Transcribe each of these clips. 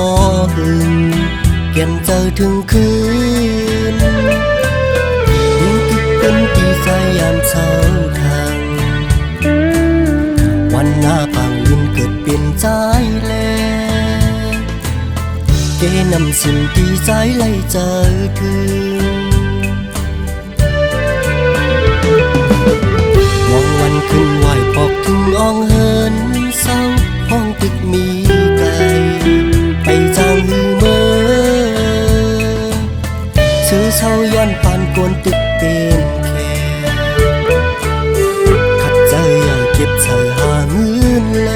อหึงเกียนเจอถึงคืนยิ่งตึกเป็นตีใจยามเช้าทางวันหน้าปังยินเกิดเปลี่ยนใจแล้วเกนำสิ่งตีใจไล่เจอถึงมองวันขึ้นไหวปอกถึงอ่องเหินเศร้าห้องตึกมีไก่ไปจางหือเมื่อซื้อเช่าย้อนปานกวนตึกเป็นแค่ขัดใจอย่าเก็บใส่หาเงินแล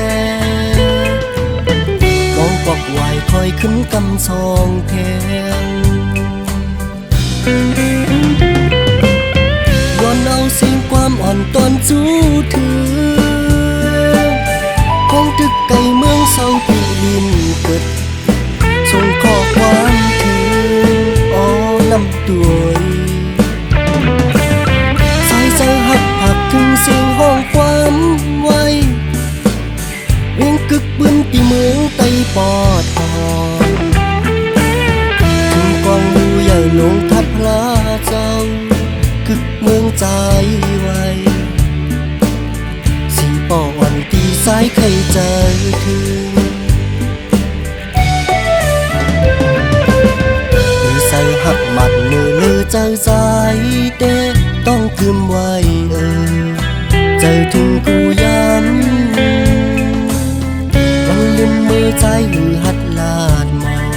มองปอกไหวคอยขึ้นกำซองแทงย้อนเอาสิ่งความอ่อนตอนจู้ถือห้องตึกไก่เมืองเศร้าปีลินเกิดส่งข้อความถึงอ้อนำตัวสายใจหักผักถึงเสียงห้องความไว้เวียงกึกปืนตีเมืองไตปอดหอนถึงกองดูใหญ่ลงทัดพระเจ้ากึกเมืองใจไว้สีปออ่อนตีสายใครเจอถึงมีใส่หักหมัดเนื้อเจอใจเด้ต้องคืมไว้เจอถึงกูย้ำวันลืมมือใจหือหัดลาดมอง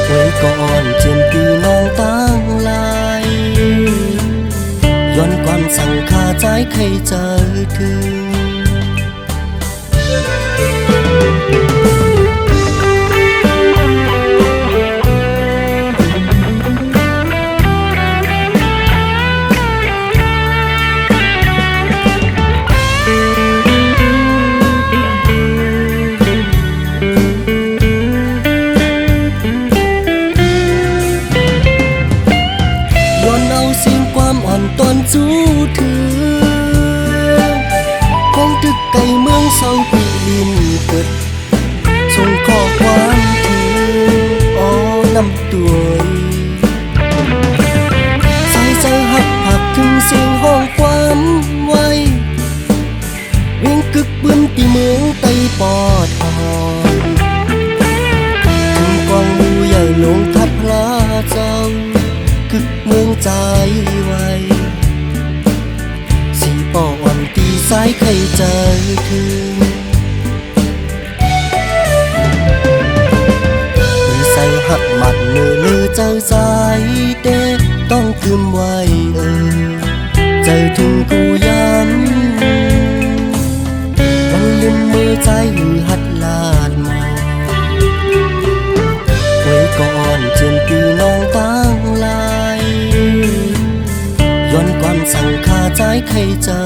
ไว้ก่อนเจียนปีน้องตั้งลายย้อนความสั่งคาใจใครเจอถึงตอนจู้ถือห้องตึกไก่เมืองเศร้าปีลินเกิดส่งข้อความถึงอ้อนำตัวสายใจหักผักถึงเสียงห้องความไว้เวียงกึกปืนตีเมืองไตปอดหอนถึงกองดูใหญ่ลงทัดพระเจ้ากึกเมืองใจไว้สีปออ่อนตีสายใครเจอถึงมีใส่หักหมัดเนื้อเจอใจเด้ต้องคืมไว้เจอถึงกูย้ำวันลืมมือใจหือหัดลาดมองไว้ก่อนเจียนปีน้องตั้งลายย้อนความสั่งคาใจใครเจอ